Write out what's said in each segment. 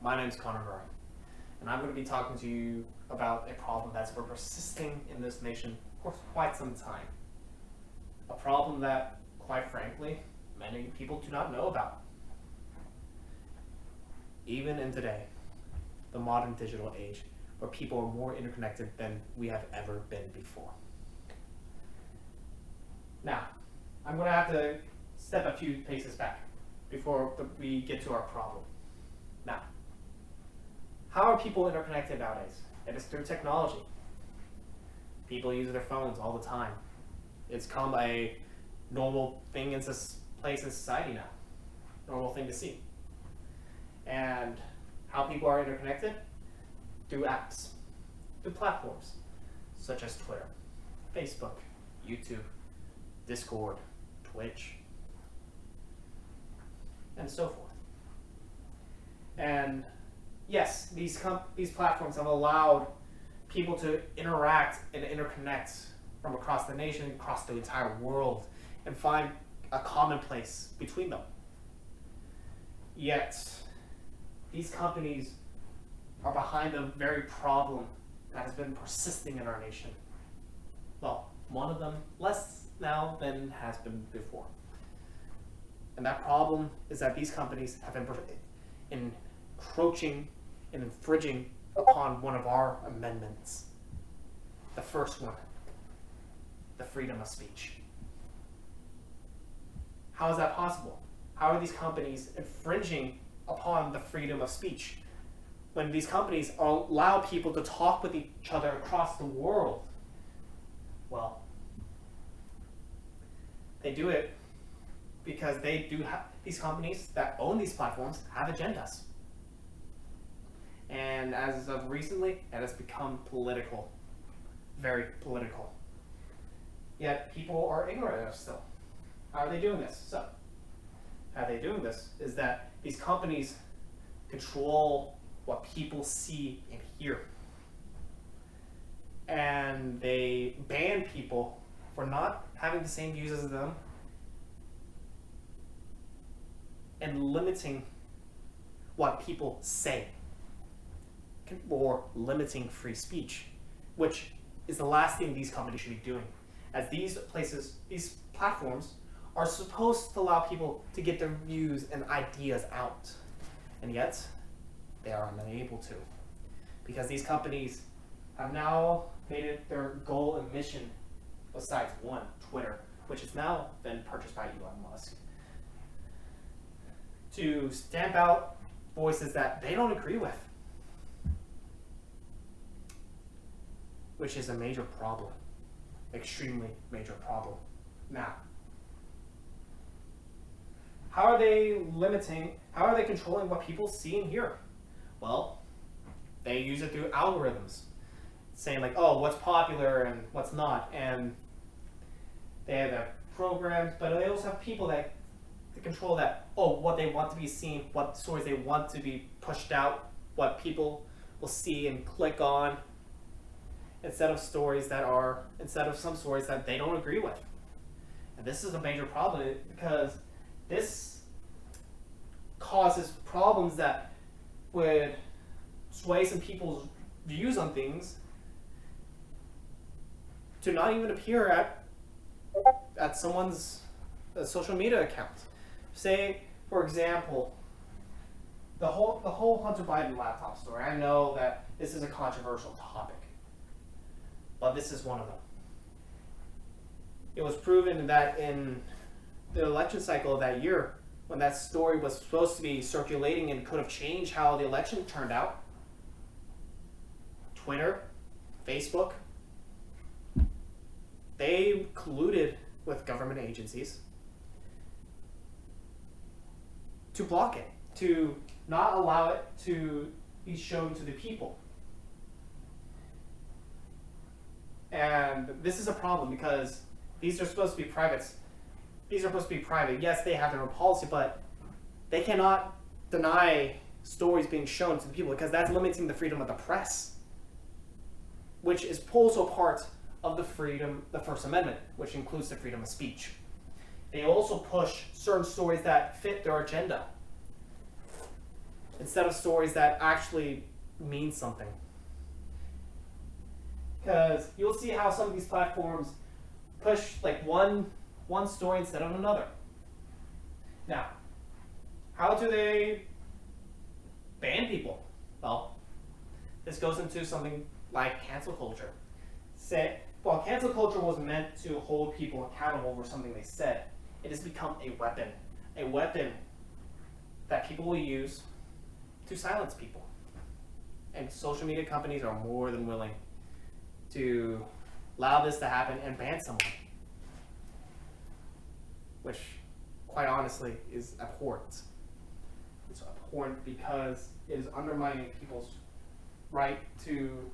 My name is Connor Murray, and I'm going to be talking to you about a problem that's been persisting in this nation for quite some time. A problem that, quite frankly, many people do not know about. Even in today, the modern digital age, where people are more interconnected than we have ever been before. Now, I'm going to have to step a few paces back before we get to our problem. Now, how are people interconnected nowadays? It is through technology. People use their phones all the time. It's become a normal thing in place in society now. Normal thing to see. And how people are interconnected? Through apps, through platforms, such as Twitter, Facebook, YouTube, Discord, Twitch, and so forth. And yes, these platforms have allowed people to interact and interconnect from across the nation, across the entire world, and find a common place between them. Yet, these companies are behind the very problem that has been persisting in our nation. Well, one of them less now than has been before. And that problem is that these companies have been encroaching and infringing upon one of our amendments. The first one, the freedom of speech. How is that possible? How are these companies infringing upon the freedom of speech when these companies allow people to talk with each other across the world? Well, they do it because they do have these companies that own these platforms have agendas. And as of recently, it has become political, very political. Yet people are ignorant of it still. How are they doing this? So, how they're doing this is that these companies control what people see and hear. And they ban people for not having the same views as them and limiting what people say, or limiting free speech, which is the last thing these companies should be doing, as these platforms are supposed to allow people to get their views and ideas out, and yet they are unable to, because these companies have now made it their goal and mission, besides one, Twitter, which has now been purchased by Elon Musk, to stamp out voices that they don't agree with, which is a major problem, extremely major problem. Now, how are they controlling what people see and hear? Well, they use it through algorithms, saying like, oh, what's popular and what's not, and they have their programs, but they also have people that control that, what they want to be seen, what stories they want to be pushed out, what people will see and click on, instead of some stories that they don't agree with. And this is a major problem because this causes problems that would sway some people's views on things to not even appear at someone's social media account. Say, for example, the whole Hunter Biden laptop story. I know that this is a controversial topic, but this is one of them. It was proven that in the election cycle of that year, when that story was supposed to be circulating and could have changed how the election turned out, Twitter, Facebook, they colluded with government agencies to block it, to not allow it to be shown to the people. And this is a problem because these are supposed to be private. Yes, they have their own policy, but they cannot deny stories being shown to the people because that's limiting the freedom of the press, which is also part of the First Amendment, which includes the freedom of speech. They also push certain stories that fit their agenda. instead of stories that actually mean something. Because you'll see how some of these platforms push like one story instead of another. Now, how do they ban people? Well, this goes into something like cancel culture. Cancel culture was meant to hold people accountable for something they said. It has become a weapon that people will use to silence people. And social media companies are more than willing to allow this to happen and ban someone, which, quite honestly, is abhorrent. It's abhorrent because it is undermining people's right to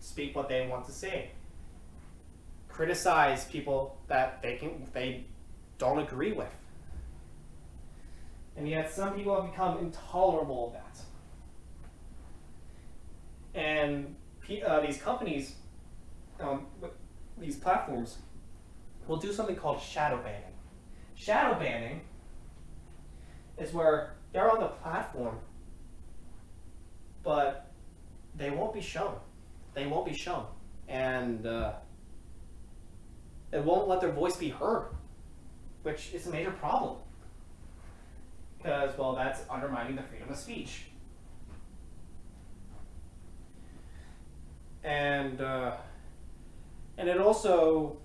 speak what they want to say, criticize people that they don't agree with, and yet some people have become intolerable of that. And these companies, these platforms, will do something called shadow banning. Shadow banning is where they're on the platform, but they won't be shown. They won't be shown. And it won't let their voice be heard, which is a major problem. Because, well, that's undermining the freedom of speech. And it also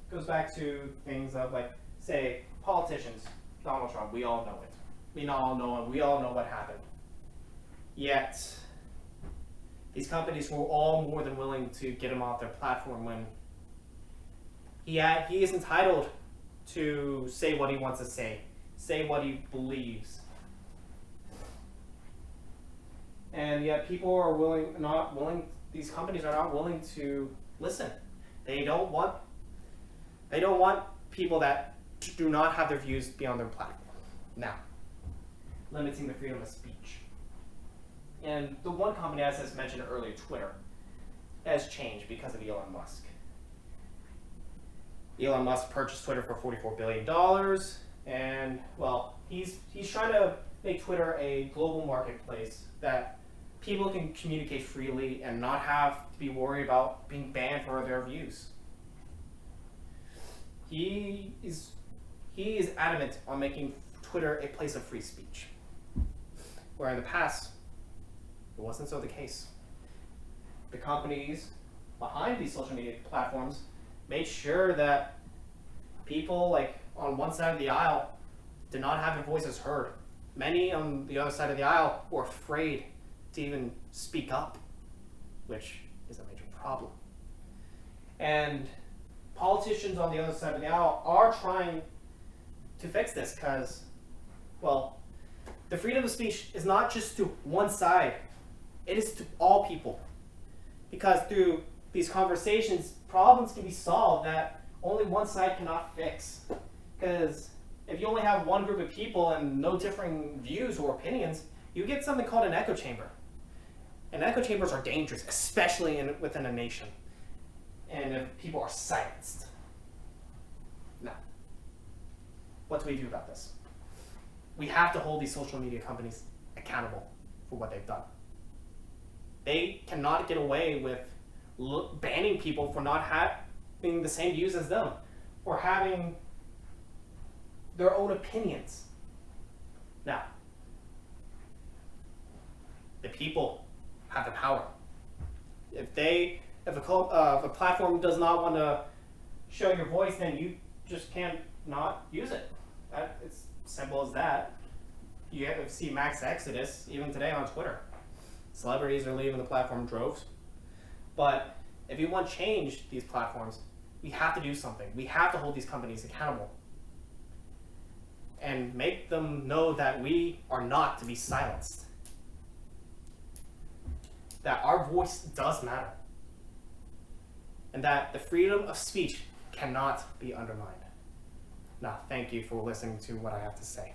goes back to things of, like, say, politicians, Donald Trump, we all know it. We all know him. We all know what happened. Yet, these companies were all more than willing to get him off their platform when he is entitled to say what he wants to say what he believes. And yet people are these companies are not willing to listen. They don't want people that do not have their views be on their platform. Now, limiting the freedom of speech. And the one company, as I mentioned earlier, Twitter, has changed because of Elon Musk. Elon Musk purchased Twitter for $44 billion, and, well, he's trying to make Twitter a global marketplace that people can communicate freely and not have to be worried about being banned for their views. He is adamant on making Twitter a place of free speech, where in the past, it wasn't so the case. The companies behind these social media platforms made sure that people, like, on one side of the aisle did not have their voices heard. Many on the other side of the aisle were afraid to even speak up, which is a major problem. And politicians on the other side of the aisle are trying to fix this because, well, the freedom of speech is not just to one side, it is to all people. Because through these conversations, problems can be solved that only one side cannot fix. Because if you only have one group of people and no differing views or opinions, you get something called an echo chamber. And echo chambers are dangerous, especially within a nation. And if people are silenced. Now, what do we do about this? We have to hold these social media companies accountable for what they've done. They cannot get away with banning people for not having the same views as them, or having their own opinions. Now, the people have the power. If a platform does not want to show your voice, then you just can't not use it. It's simple as that. You have to see max exodus even today on Twitter. Celebrities are leaving the platform in droves. But if you want to change these platforms, we have to do something. We have to hold these companies accountable and make them know that we are not to be silenced. That our voice does matter. And that the freedom of speech cannot be undermined. Now, thank you for listening to what I have to say.